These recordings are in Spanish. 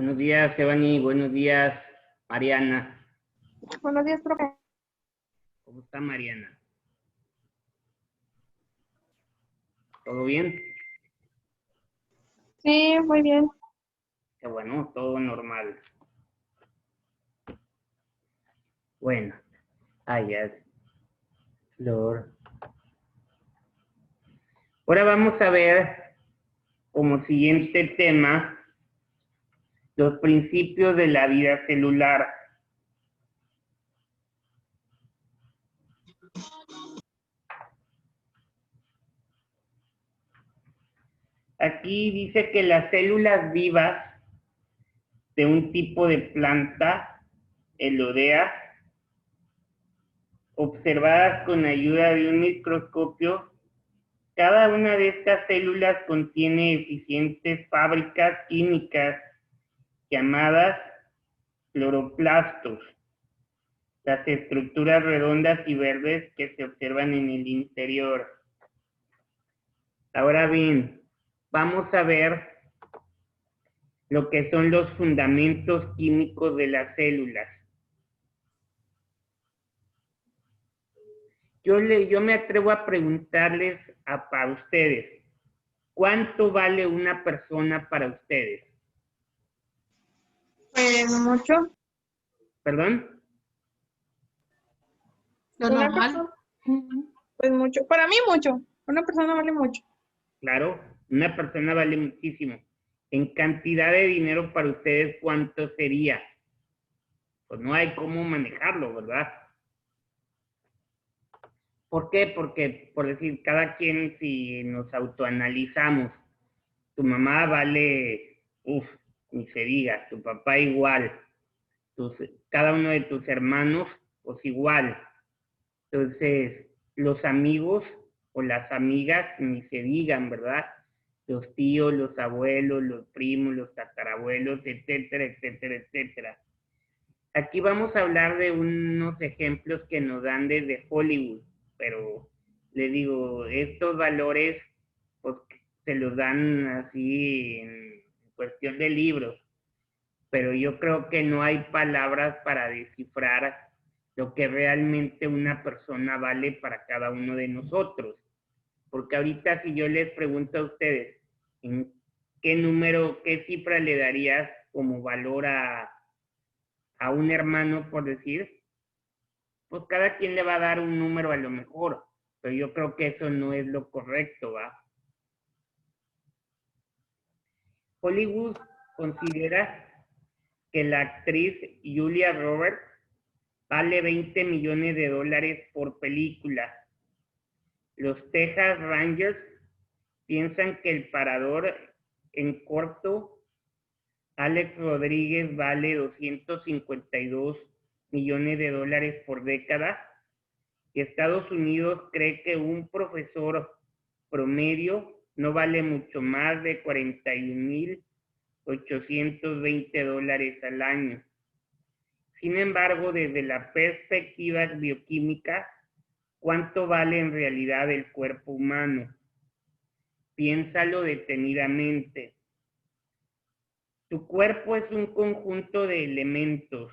Buenos días, Evany. Buenos días, Mariana. Buenos días, profe. ¿Cómo está Mariana? ¿Todo bien? Sí, muy bien. Qué bueno, todo normal. Bueno, ya, Flor. Ahora vamos a ver como siguiente tema los principios de la vida celular. Aquí dice que las células vivas de un tipo de planta, Elodea, observadas con ayuda de un microscopio, cada una de estas células contiene eficientes fábricas químicas llamadas cloroplastos, las estructuras redondas y verdes que se observan en el interior. Ahora bien, vamos a ver lo que son los fundamentos químicos de las células. Yo me atrevo a preguntarles para ustedes, ¿cuánto vale una persona para ustedes? Mucho. ¿Perdón? Lo normal. Pues mucho. Para mí mucho. Una persona vale mucho. Claro, una persona vale muchísimo. En cantidad de dinero para ustedes, ¿cuánto sería? Pues no hay cómo manejarlo, ¿verdad? ¿Por qué? Porque, por decir, cada quien, si nos autoanalizamos, tu mamá vale, ni se diga, tu papá igual, cada uno de tus hermanos, pues igual. Entonces, los amigos o las amigas, ni se digan, ¿verdad? Los tíos, los abuelos, los primos, los tatarabuelos, etcétera, etcétera, etcétera. Aquí vamos a hablar de unos ejemplos que nos dan desde Hollywood, pero le digo, estos valores pues se los dan así en cuestión de libros, pero yo creo que no hay palabras para descifrar lo que realmente una persona vale para cada uno de nosotros. Porque ahorita si yo les pregunto a ustedes, ¿en qué número, qué cifra le darías como valor a un hermano, por decir? Pues cada quien le va a dar un número a lo mejor, pero yo creo que eso no es lo correcto, ¿va? Hollywood considera que la actriz Julia Roberts vale 20 millones de dólares por película. Los Texas Rangers piensan que el parador en corto Alex Rodríguez vale 252 millones de dólares por década y Estados Unidos cree que un profesor promedio no vale mucho más de 41.820 dólares al año. Sin embargo, desde la perspectiva bioquímica, ¿cuánto vale en realidad el cuerpo humano? Piénsalo detenidamente. Tu cuerpo es un conjunto de elementos.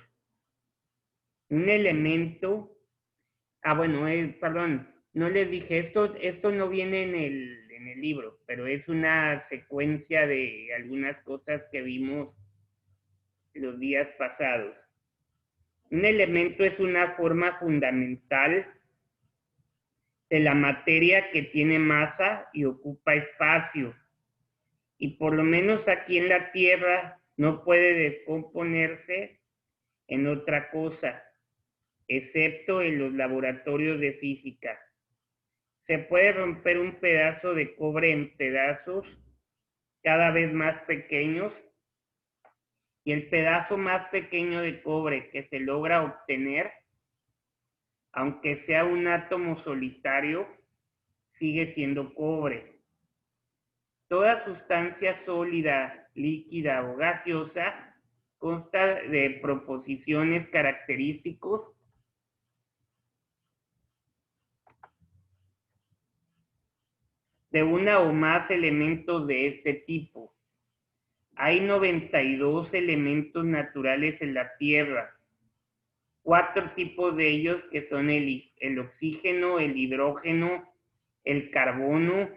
Un elemento, perdón, no les dije, esto no viene en el libro, pero es una secuencia de algunas cosas que vimos los días pasados. Un elemento es una forma fundamental de la materia que tiene masa y ocupa espacio. Y por lo menos aquí en la Tierra no puede descomponerse en otra cosa, excepto en los laboratorios de física. Se puede romper un pedazo de cobre en pedazos cada vez más pequeños y el pedazo más pequeño de cobre que se logra obtener, aunque sea un átomo solitario, sigue siendo cobre. Toda sustancia sólida, líquida o gaseosa consta de proposiciones característicos de una o más elementos de este tipo. Hay 92 elementos naturales en la Tierra. 4 tipos de ellos que son el oxígeno, el hidrógeno, el carbono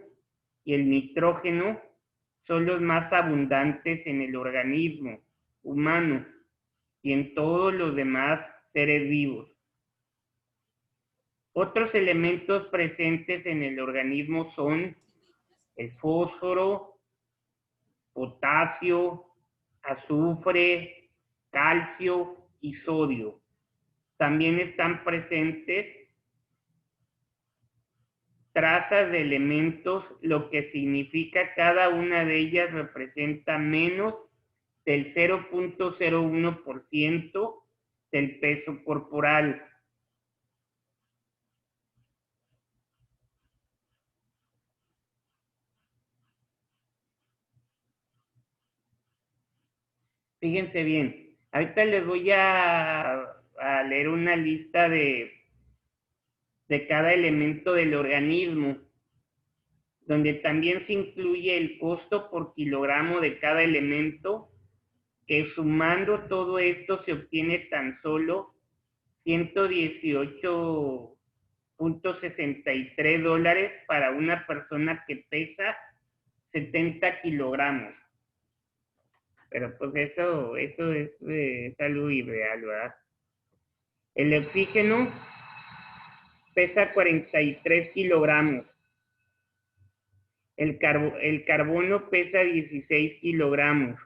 y el nitrógeno son los más abundantes en el organismo humano y en todos los demás seres vivos. Otros elementos presentes en el organismo son el fósforo, potasio, azufre, calcio y sodio. También están presentes trazas de elementos, lo que significa cada una de ellas representa menos del 0.01% del peso corporal. Fíjense bien, ahorita les voy a leer una lista de cada elemento del organismo, donde también se incluye el costo por kilogramo de cada elemento, que sumando todo esto se obtiene tan solo $118.63 para una persona que pesa 70 kilogramos. Pero pues eso es salud ideal, ¿verdad? El oxígeno pesa 43 kilogramos. El carbono pesa 16 kilogramos.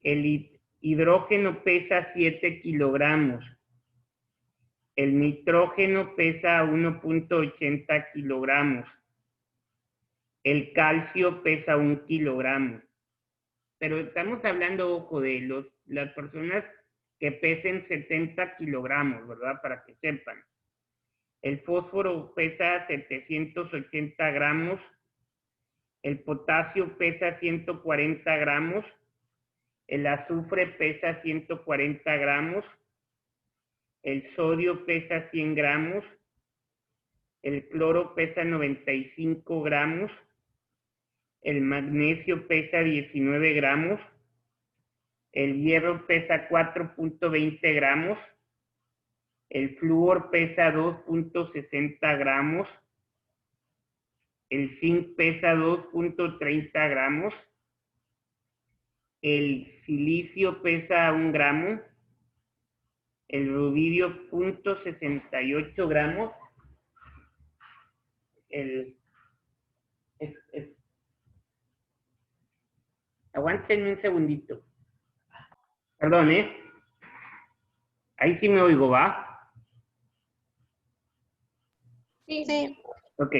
El hidrógeno pesa 7 kilogramos. El nitrógeno pesa 1.80 kilogramos. El calcio pesa 1 kilogramo. Pero estamos hablando, ojo, de las personas que pesen 70 kilogramos, ¿verdad? Para que sepan. El fósforo pesa 780 gramos. El potasio pesa 140 gramos. El azufre pesa 140 gramos. El sodio pesa 100 gramos. El cloro pesa 95 gramos. El magnesio pesa 19 gramos. El hierro pesa 4.20 gramos. El flúor pesa 2.60 gramos. El zinc pesa 2.30 gramos. El silicio pesa 1 gramo. El rubidio 0.68 gramos. Aguántenme un segundito. Perdón, Ahí sí me oigo, ¿va? Sí. Ok.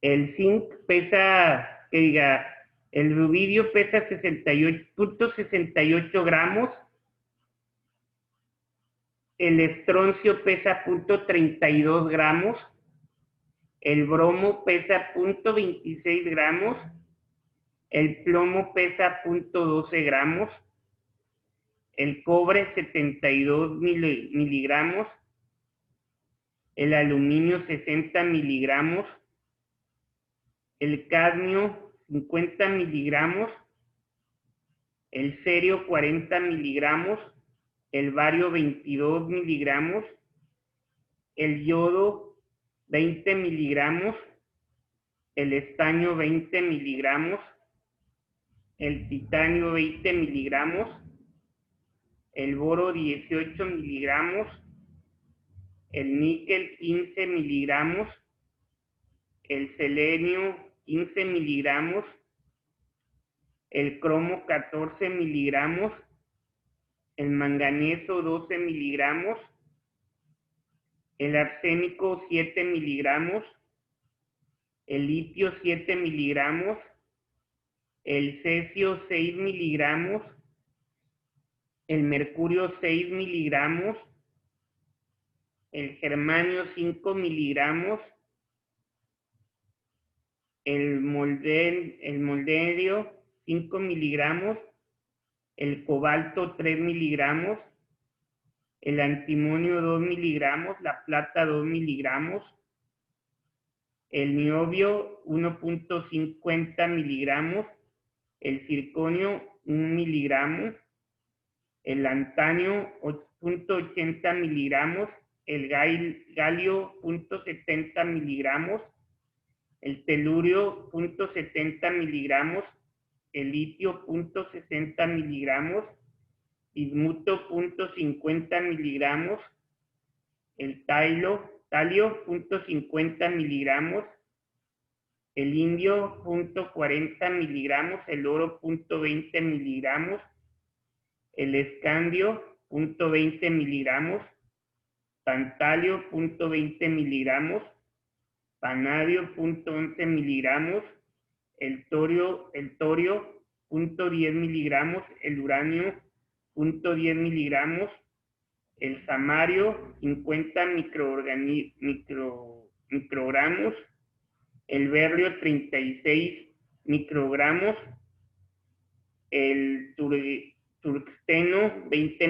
El zinc pesa, el rubidio pesa 68.68 gramos. El estroncio pesa 0.32 gramos. El bromo pesa 0.26 gramos. El plomo pesa 0.12 gramos. El cobre 72 miligramos. El aluminio 60 miligramos. El cadmio 50 miligramos. El cerio 40 miligramos. El bario 22 miligramos. El yodo 20 miligramos. El estaño 20 miligramos. El titanio 20 miligramos. El boro 18 miligramos. El níquel 15 miligramos. El selenio 15 miligramos. El cromo 14 miligramos. El manganeso 12 miligramos. El arsénico 7 miligramos. El litio 7 miligramos. El cesio 6 miligramos. El mercurio 6 miligramos. El germanio 5 miligramos. El molderio 5 miligramos. El cobalto 3 miligramos. El antimonio 2 miligramos. La plata 2 miligramos. El niobio 1.50 miligramos. el circonio 1 miligramo, el lantanio 0.80 miligramos, el galio 0.70 miligramos, el telurio 0.70 miligramos, el litio 0.60 miligramos, bismuto 0.50 miligramos, el talio 0.50 miligramos, el indio 0.40 miligramos, el oro 0.20 miligramos, el escandio 0.20 miligramos, tantalio 0.20 miligramos, panadio 0.11 miligramos, el torio 0.10 miligramos, el uranio 0.10 miligramos, el samario 50 microgramos, el berrio 36 microgramos, el tungsteno 20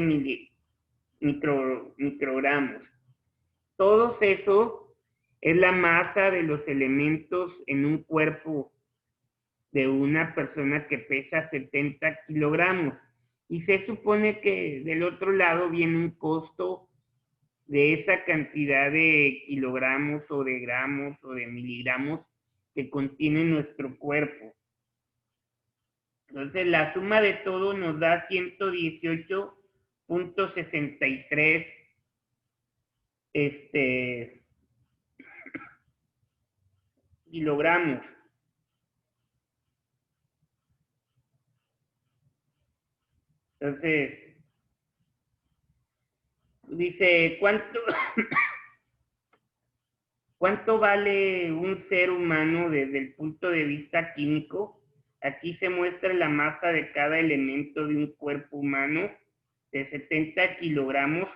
microgramos. Todo eso es la masa de los elementos en un cuerpo de una persona que pesa 70 kilogramos. Y se supone que del otro lado viene un costo de esa cantidad de kilogramos o de gramos o de miligramos que contiene nuestro cuerpo. Entonces la suma de todo nos da 118.63 kilogramos. Entonces, dice, ¿cuánto vale un ser humano desde el punto de vista químico? Aquí se muestra la masa de cada elemento de un cuerpo humano de 70 kilogramos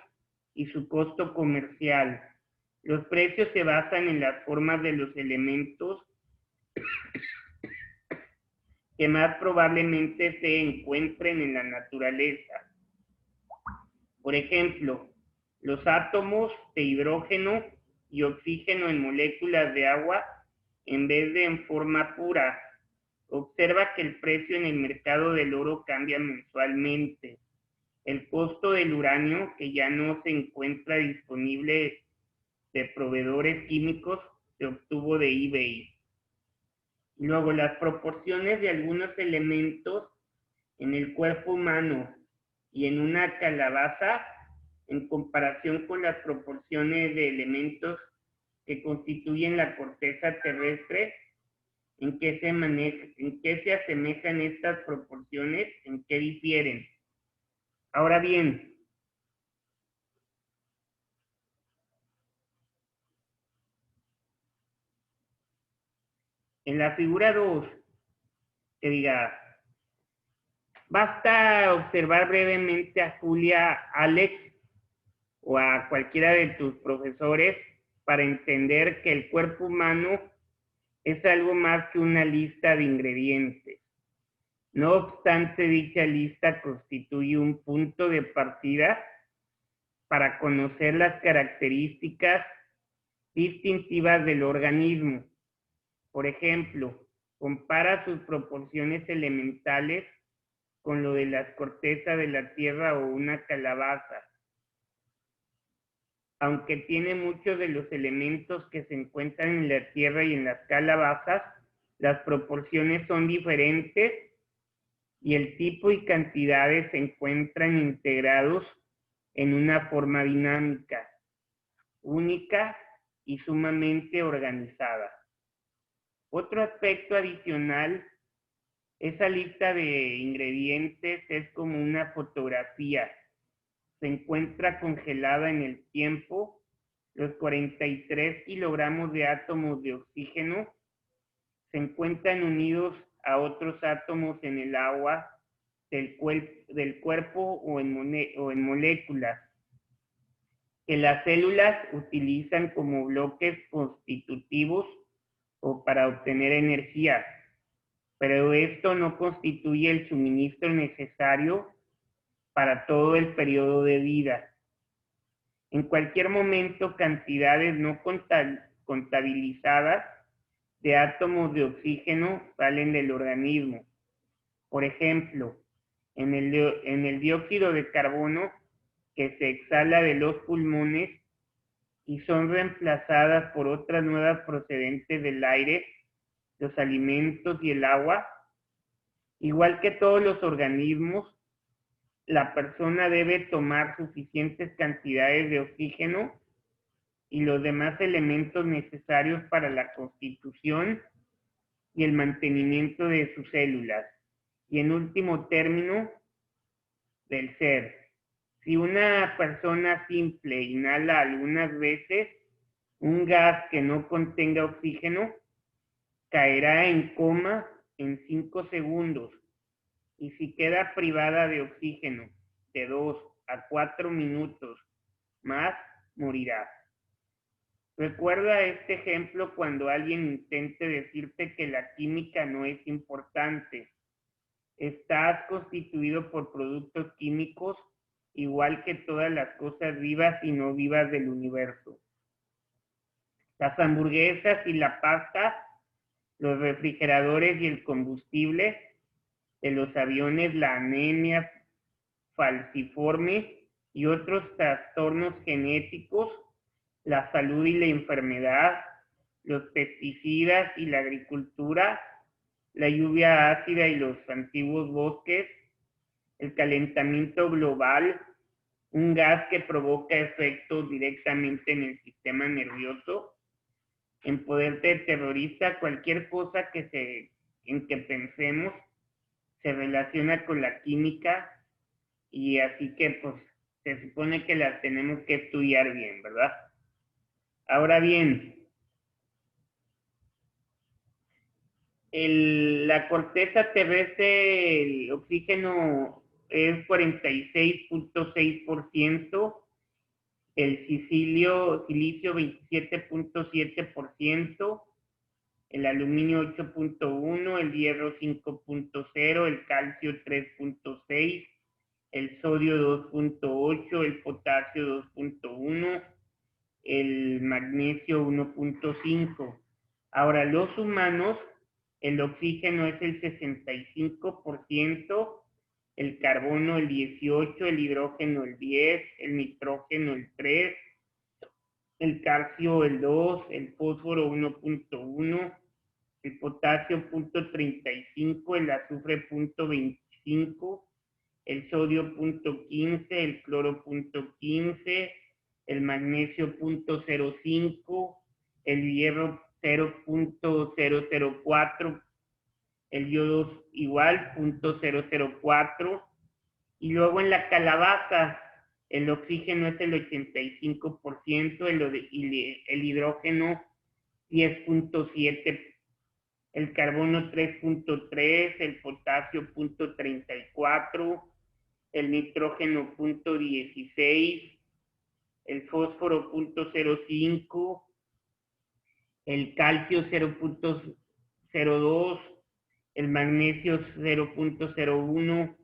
y su costo comercial. Los precios se basan en las formas de los elementos que más probablemente se encuentren en la naturaleza. Por ejemplo, los átomos de hidrógeno y oxígeno en moléculas de agua en vez de en forma pura. Observa que el precio en el mercado del oro cambia mensualmente. El costo del uranio, que ya no se encuentra disponible de proveedores químicos, se obtuvo de eBay. Luego, las proporciones de algunos elementos en el cuerpo humano y en una calabaza en comparación con las proporciones de elementos que constituyen la corteza terrestre. ¿En qué se asemejan estas proporciones? ¿En qué difieren? Ahora bien, en la figura 2, que diga, basta observar brevemente a Julia, Alex o a cualquiera de tus profesores para entender que el cuerpo humano es algo más que una lista de ingredientes. No obstante, dicha lista constituye un punto de partida para conocer las características distintivas del organismo. Por ejemplo, compara sus proporciones elementales con lo de las cortezas de la tierra o una calabaza. Aunque tiene muchos de los elementos que se encuentran en la tierra y en las calabazas, las proporciones son diferentes y el tipo y cantidades se encuentran integrados en una forma dinámica, única y sumamente organizada. Otro aspecto adicional, esa lista de ingredientes es como una fotografía. Se encuentra congelada en el tiempo. Los 43 kilogramos de átomos de oxígeno se encuentran unidos a otros átomos en el agua del cuerpo o en moléculas que las células utilizan como bloques constitutivos o para obtener energía, pero esto no constituye el suministro necesario para todo el periodo de vida. En cualquier momento, cantidades no contabilizadas de átomos de oxígeno salen del organismo. Por ejemplo, en el dióxido de carbono que se exhala de los pulmones y son reemplazadas por otras nuevas procedentes del aire, los alimentos y el agua. Igual que todos los organismos, la persona debe tomar suficientes cantidades de oxígeno y los demás elementos necesarios para la constitución y el mantenimiento de sus células. Y en último término, del ser. Si una persona simple inhala algunas veces un gas que no contenga oxígeno, caerá en coma en 5 segundos. Y si queda privada de oxígeno de 2 a 4 minutos más, morirá. Recuerda este ejemplo cuando alguien intente decirte que la química no es importante. Estás constituido por productos químicos igual que todas las cosas vivas y no vivas del universo. Las hamburguesas y la pasta, los refrigeradores y el combustible de los aviones, la anemia falciforme y otros trastornos genéticos, la salud y la enfermedad, los pesticidas y la agricultura, la lluvia ácida y los antiguos bosques, el calentamiento global, un gas que provoca efectos directamente en el sistema nervioso, en poder de terrorista, cualquier cosa en que pensemos se relaciona con la química y así que pues se supone que la tenemos que estudiar bien, ¿verdad? Ahora bien, la corteza terrestre, el oxígeno es 46.6%, el silicio 27.7%, el aluminio 8.1%, el hierro 5.0%, el calcio 3.6%, el sodio 2.8%, el potasio 2.1%, el magnesio 1.5%. Ahora, los humanos, el oxígeno es el 65%, el carbono el 18%, el hidrógeno el 10%, el nitrógeno el 3%, el calcio el 2%, el fósforo 1.1%, el potasio 0.35%, el azufre 0.25%, el sodio 0.15%, el cloro 0.15%, el magnesio 0.05%, el hierro 0.004%, el yodo igual 0.004%, y luego en la calabaza el oxígeno es el 85%, el hidrógeno 10.7%, el carbono 3.3%, el potasio 0.34%, el nitrógeno 0.16%, el fósforo 0.05%, el calcio 0.02%, el magnesio 0.01%,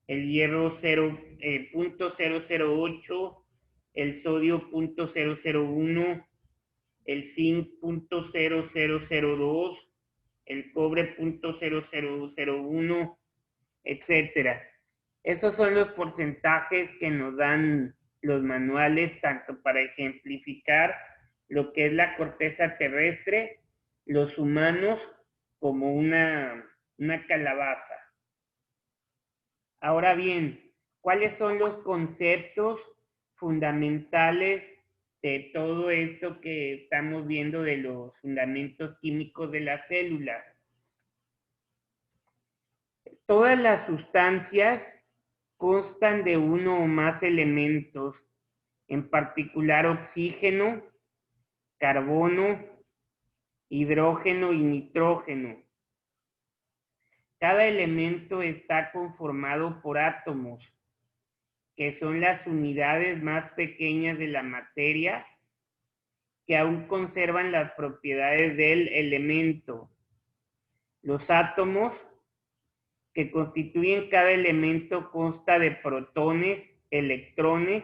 el hierro 0.008%, el sodio 0.001%, el zinc 0.0002%, el cobre 0.0001%, etcétera. Esos son los porcentajes que nos dan los manuales, tanto para ejemplificar lo que es la corteza terrestre, los humanos, como una calabaza. Ahora bien, ¿cuáles son los conceptos fundamentales de todo esto que estamos viendo de los fundamentos químicos de la célula? Todas las sustancias constan de uno o más elementos, en particular oxígeno, carbono, hidrógeno y nitrógeno. Cada elemento está conformado por átomos, que son las unidades más pequeñas de la materia, que aún conservan las propiedades del elemento. Los átomos que constituyen cada elemento consta de protones, electrones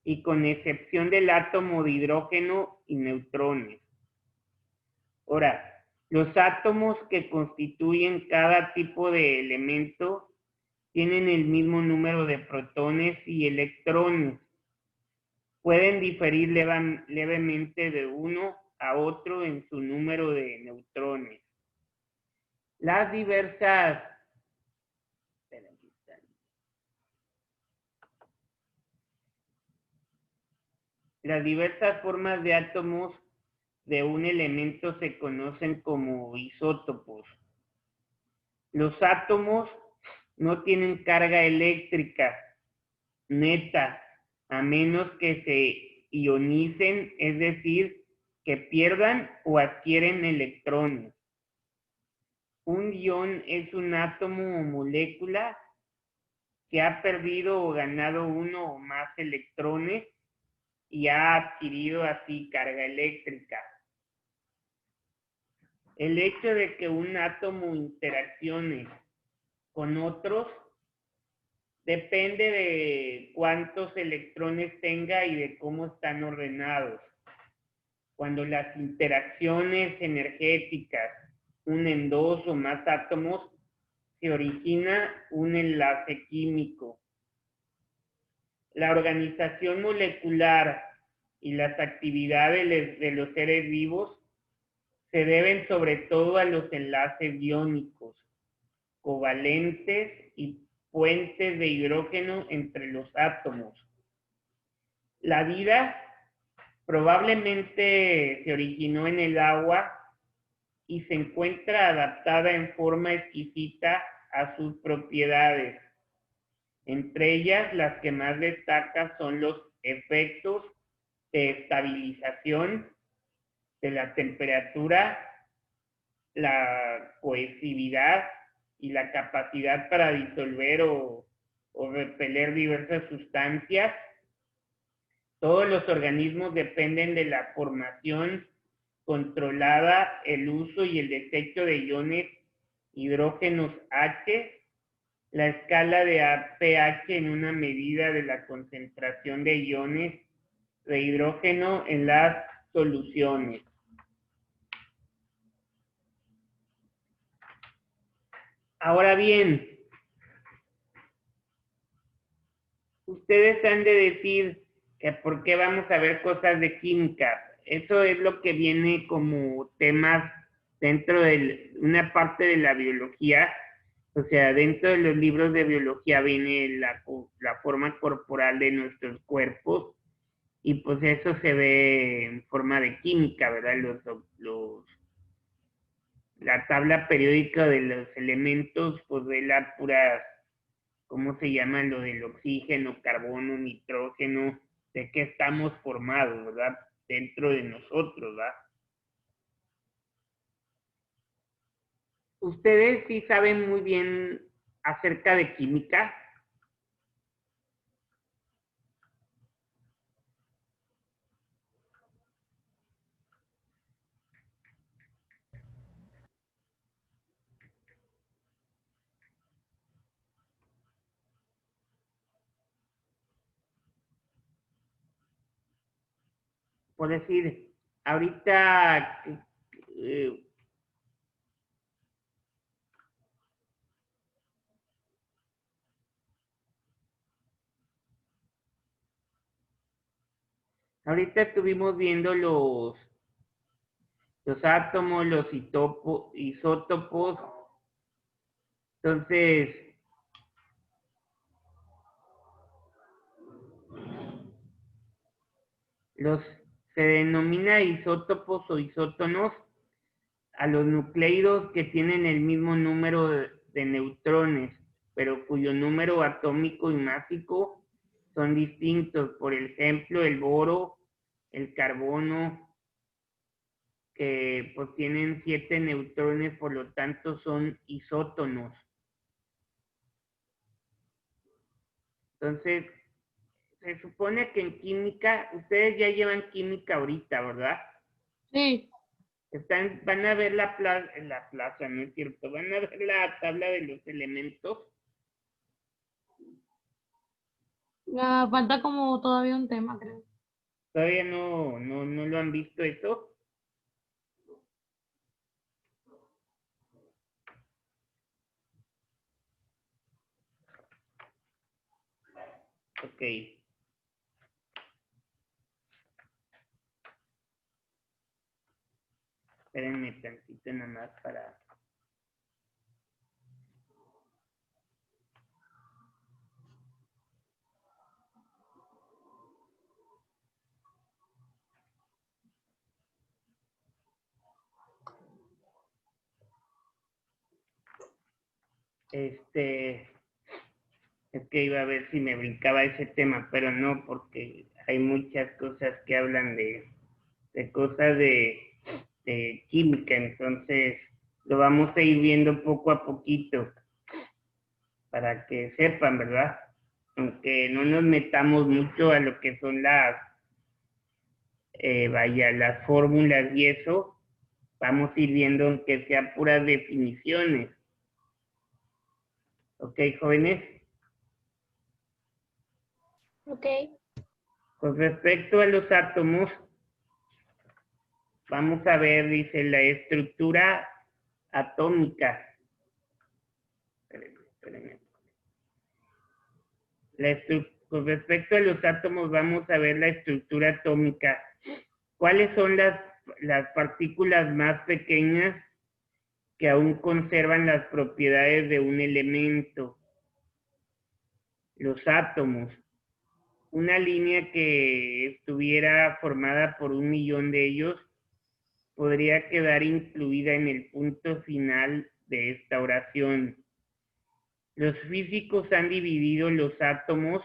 y con excepción del átomo de hidrógeno y neutrones. Ahora, Los átomos que constituyen cada tipo de elemento tienen el mismo número de protones y electrones. Pueden diferir levemente de uno a otro en su número de neutrones. Las diversas formas de átomos de un elemento se conocen como isótopos. Los átomos no tienen carga eléctrica neta, a menos que se ionicen, es decir, que pierdan o adquieren electrones. Un ion es un átomo o molécula que ha perdido o ganado uno o más electrones y ha adquirido así carga eléctrica. El hecho de que un átomo interaccione con otros depende de cuántos electrones tenga y de cómo están ordenados. Cuando las interacciones energéticas unen dos o más átomos, se origina un enlace químico. La organización molecular y las actividades de los seres vivos se deben sobre todo a los enlaces iónicos, covalentes y puentes de hidrógeno entre los átomos. La vida probablemente se originó en el agua y se encuentra adaptada en forma exquisita a sus propiedades. Entre ellas, las que más destacan son los efectos de estabilización de la temperatura, la cohesividad y la capacidad para disolver o repeler diversas sustancias. Todos los organismos dependen de la formación controlada, el uso y el desecho de iones hidrógenos H, la escala de pH en una medida de la concentración de iones de hidrógeno en las soluciones. Ahora bien, ustedes han de decir que por qué vamos a ver cosas de química. Eso es lo que viene como temas dentro de una parte de la biología. O sea, dentro de los libros de biología viene la forma corporal de nuestros cuerpos y pues eso se ve en forma de química, ¿verdad? La tabla periódica de los elementos, pues ve la pura, ¿cómo se llama? Lo del oxígeno, carbono, nitrógeno, de qué estamos formados, ¿verdad? Dentro de nosotros, ¿verdad? Ustedes sí saben muy bien acerca de química. Por decir, ahorita eh, ahorita estuvimos viendo los átomos, los isótopos. Entonces, los se denomina isótopos o isótonos a los nucleidos que tienen el mismo número de neutrones, pero cuyo número atómico y másico son distintos. Por ejemplo, el boro, el carbono, que pues tienen 7 neutrones, por lo tanto son isótonos. Entonces, se supone que en química, ustedes ya llevan química ahorita, ¿verdad? Sí. Van a ver la plaza, no es cierto, van a ver la tabla de los elementos. Falta como todavía un tema, creo. Todavía no lo han visto eso. Ok. Espérenme tantito nada más para... Es que iba a ver si me brincaba ese tema, pero no, porque hay muchas cosas que hablan de cosas de química, entonces lo vamos a ir viendo poco a poquito para que sepan, ¿verdad? Aunque no nos metamos mucho a lo que son las fórmulas y eso, vamos a ir viendo aunque sea puras definiciones. ¿Ok, jóvenes? Ok. Con respecto a los átomos, vamos a ver, dice, la estructura atómica. Espérenme. Con respecto a los átomos, vamos a ver la estructura atómica. ¿Cuáles son las partículas más pequeñas que aún conservan las propiedades de un elemento? Los átomos. Una línea que estuviera formada por 1.000.000 de ellos podría quedar incluida en el punto final de esta oración. Los físicos han dividido los átomos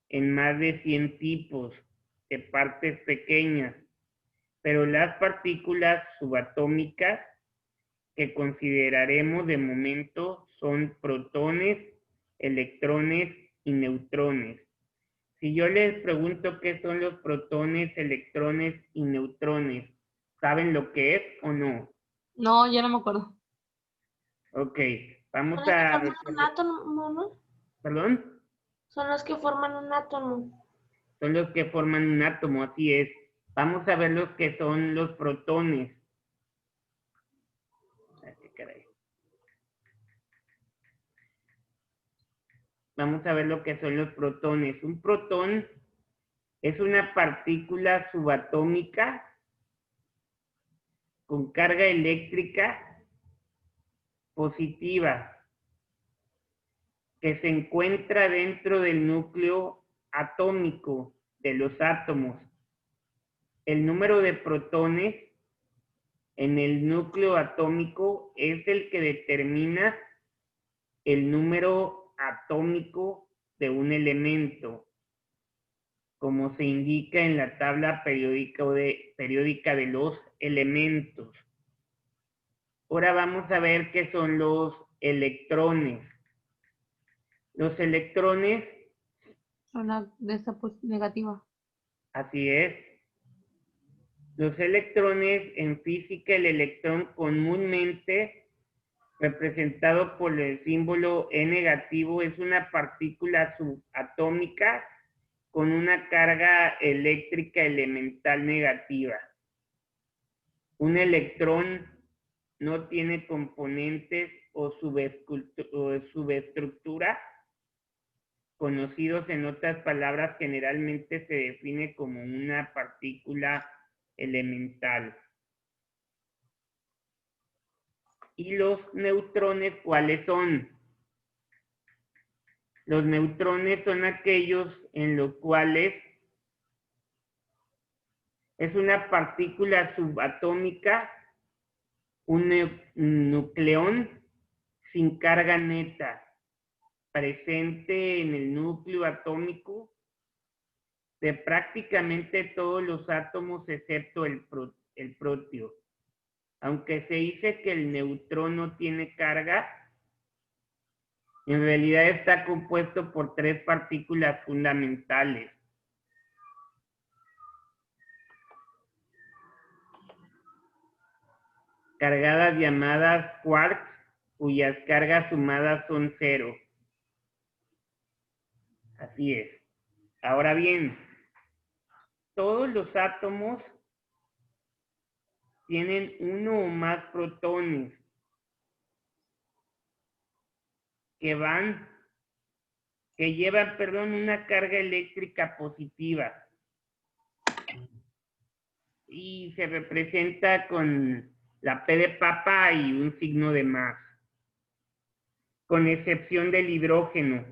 en más de 100 tipos de partes pequeñas, pero las partículas subatómicas que consideraremos de momento son protones, electrones y neutrones. Si yo les pregunto qué son los protones, electrones y neutrones, ¿saben lo que es o no? No, yo no me acuerdo. Ok, vamos Son los que a... forman un átomo, ¿no? ¿Perdón? Son los que forman un átomo. Son los que forman un átomo, así es. Vamos a ver los que son los protones. Ay, qué caray. Vamos a ver lo que son los protones. Un protón es una partícula subatómica con carga eléctrica positiva que se encuentra dentro del núcleo atómico de los átomos. El número de protones en el núcleo atómico es el que determina el número atómico de un elemento, como se indica en la tabla periódica de los elementos. Ahora vamos a ver qué son los electrones. Los electrones, Son de esa negativa. así es. Los electrones en física, el electrón comúnmente representado por el símbolo E negativo es una partícula subatómica con una carga eléctrica elemental negativa. Un electrón no tiene componentes o subestructura conocidos, en otras palabras, generalmente se define como una partícula elemental. ¿Y los neutrones cuáles son? Los neutrones son aquellos en los cuales es una partícula subatómica, un nucleón sin carga neta, presente en el núcleo atómico de prácticamente todos los átomos excepto el protio. Aunque se dice que el neutrón no tiene carga, en realidad está compuesto por 3 partículas fundamentales. Cargadas llamadas quarks, cuyas cargas sumadas son 0. Así es. Ahora bien, todos los átomos tienen uno o más protones que van que llevan, perdón, una carga eléctrica positiva. Y se representa con la P de papa y un signo de más, con excepción del hidrógeno.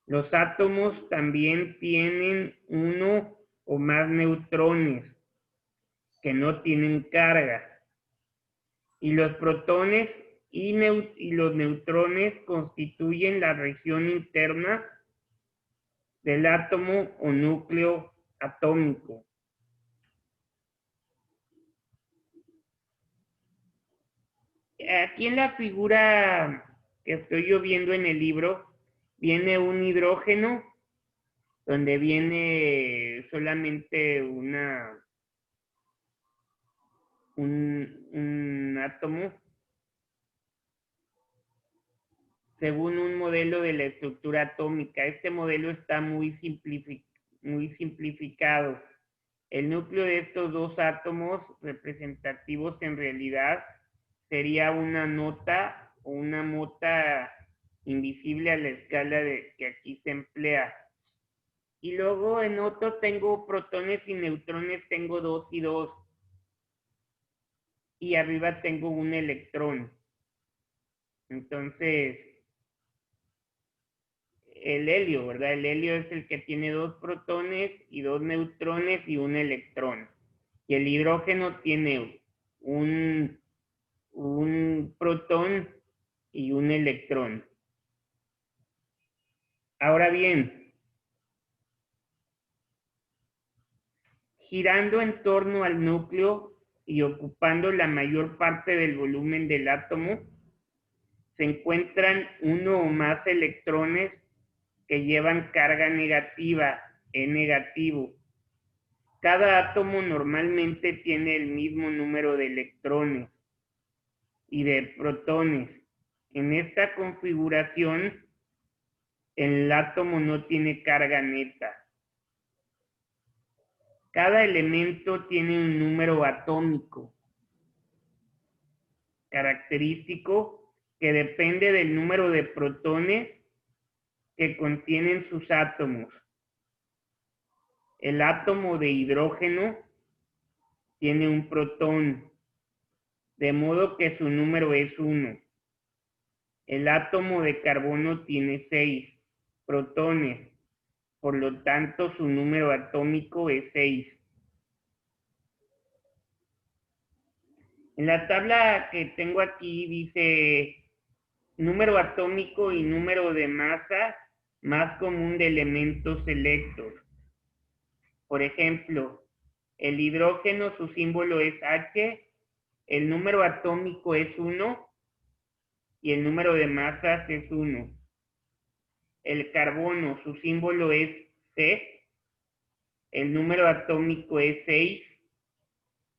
Los átomos también tienen uno o más neutrones que no tienen carga. Y los protones y los neutrones constituyen la región interna del átomo o núcleo atómico. Aquí en la figura que estoy yo viendo en el libro, viene un hidrógeno, donde viene solamente un átomo, según un modelo de la estructura atómica. Este modelo está muy simplificado. El núcleo de estos dos átomos representativos en realidad sería una nota o una mota invisible a la escala que aquí se emplea. Y luego en otro tengo protones y neutrones, tengo 2 y 2. Y arriba tengo un electrón. Entonces, el helio, ¿verdad? El helio es el que tiene 2 protones y 2 neutrones y un electrón. Y el hidrógeno tiene un protón y un electrón. Ahora bien, girando en torno al núcleo y ocupando la mayor parte del volumen del átomo, se encuentran uno o más electrones que llevan carga negativa, E negativo. Cada átomo normalmente tiene el mismo número de electrones y de protones. En esta configuración, el átomo no tiene carga neta. Cada elemento tiene un número atómico característico que depende del número de protones que contienen sus átomos. El átomo de hidrógeno tiene un protón, de modo que su número es 1. El átomo de carbono tiene 6 protones, por lo tanto su número atómico es 6. En la tabla que tengo aquí dice número atómico y número de masa más común de elementos selectos. Por ejemplo, el hidrógeno, su símbolo es H, el número atómico es 1 y el número de masas es 1. El carbono, su símbolo es C, el número atómico es 6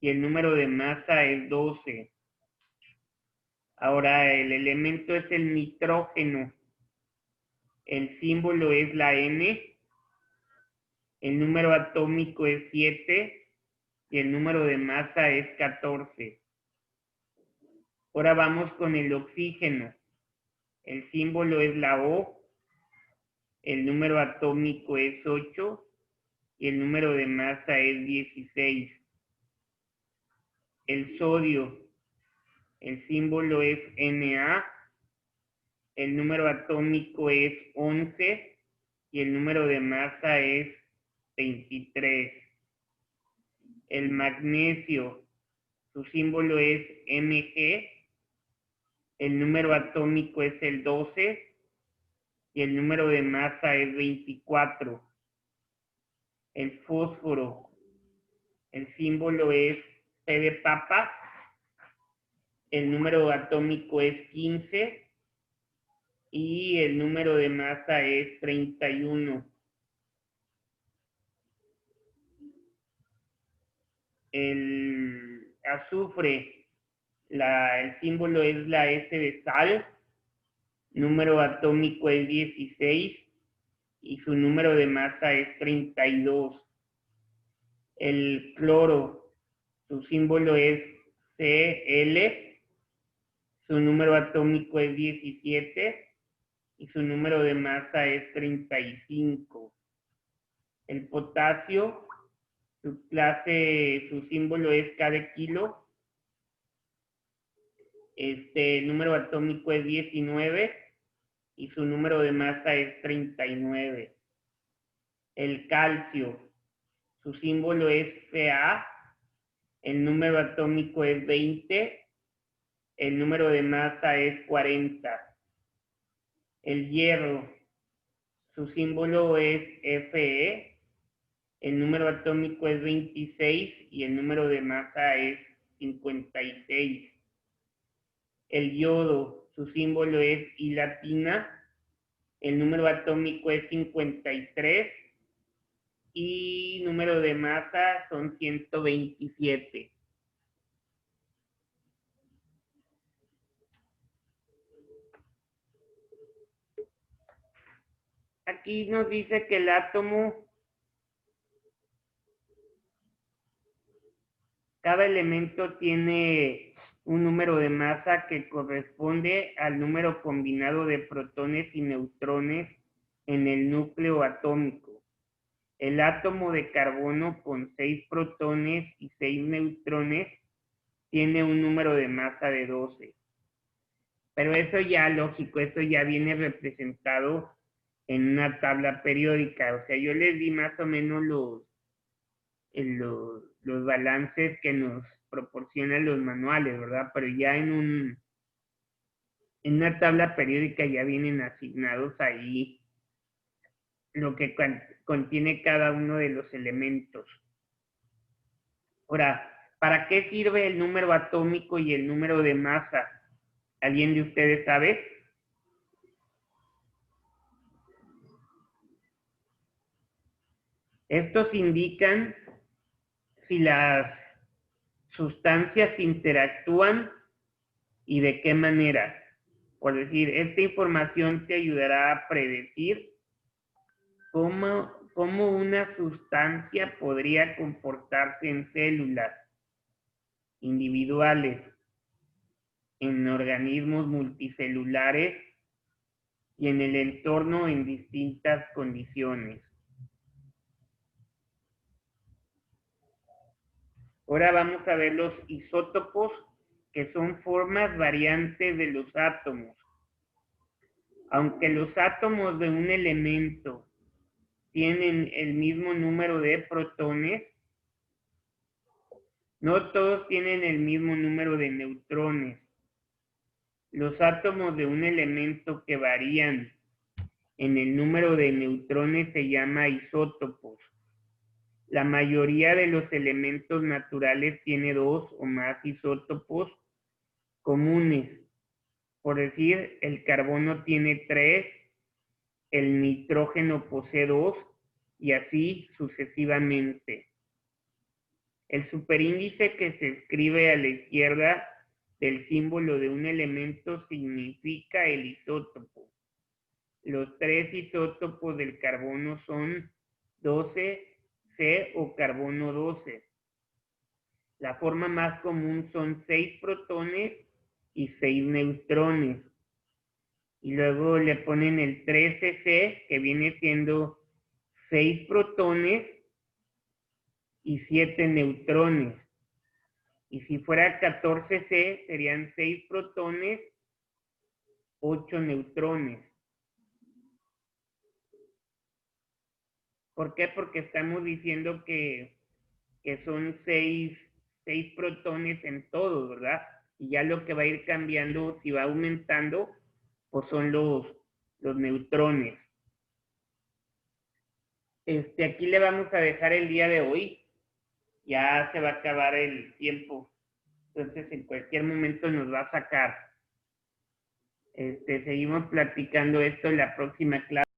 y el número de masa es 12. Ahora el elemento es el nitrógeno, el símbolo es la N, el número atómico es 7 y el número de masa es 14. Ahora vamos con el oxígeno. El símbolo es la O, el número atómico es 8 y el número de masa es 16. El sodio, el símbolo es Na, el número atómico es 11 y el número de masa es 23. El magnesio, su símbolo es Mg, el número atómico es el 12 y el número de masa es 24. El fósforo, el símbolo es P de papa, el número atómico es 15 y el número de masa es 31. El azufre, el símbolo es la S de sal, número atómico es 16 y su número de masa es 32. El cloro, su símbolo es Cl, su número atómico es 17 y su número de masa es 35. El potasio, su símbolo es K de kilo. El número atómico es 19 y su número de masa es 39. El calcio, su símbolo es Ca, el número atómico es 20, el número de masa es 40. El hierro, su símbolo es Fe, el número atómico es 26 y el número de masa es 56. El yodo, su símbolo es I latina, el número atómico es 53 y número de masa son 127. Aquí nos dice que el átomo, cada elemento tiene un número de masa que corresponde al número combinado de protones y neutrones en el núcleo atómico. El átomo de carbono con 6 protones y 6 neutrones tiene un número de masa de 12. Pero eso ya, lógico, eso ya viene representado en una tabla periódica. O sea, yo les di más o menos los balances que nos proporcionan los manuales, ¿verdad? Pero ya en una tabla periódica ya vienen asignados ahí lo que contiene cada uno de los elementos. Ahora, ¿para qué sirve el número atómico y el número de masa? ¿Alguien de ustedes sabe? Estos indican si las sustancias interactúan y de qué manera. Por decir, esta información te ayudará a predecir cómo una sustancia podría comportarse en células individuales, en organismos multicelulares y en el entorno en distintas condiciones. Ahora vamos a ver los isótopos, que son formas variantes de los átomos. Aunque los átomos de un elemento tienen el mismo número de protones, no todos tienen el mismo número de neutrones. Los átomos de un elemento que varían en el número de neutrones se llama isótopos. La mayoría de los elementos naturales tiene 2 o más isótopos comunes. Por decir, el carbono tiene 3, el nitrógeno posee 2 y así sucesivamente. El superíndice que se escribe a la izquierda del símbolo de un elemento significa el isótopo. Los 3 isótopos del carbono son 12C o carbono 12. La forma más común son 6 protones y 6 neutrones. Y luego le ponen el 13C, que viene siendo 6 protones y 7 neutrones. Y si fuera 14C, serían 6 protones, 8 neutrones. ¿Por qué? Porque estamos diciendo que son 6 protones en todo, ¿verdad? Y ya lo que va a ir cambiando, si va aumentando, pues son los neutrones. Aquí le vamos a dejar el día de hoy. Ya se va a acabar el tiempo. Entonces, en cualquier momento nos va a sacar. Seguimos platicando esto en la próxima clase.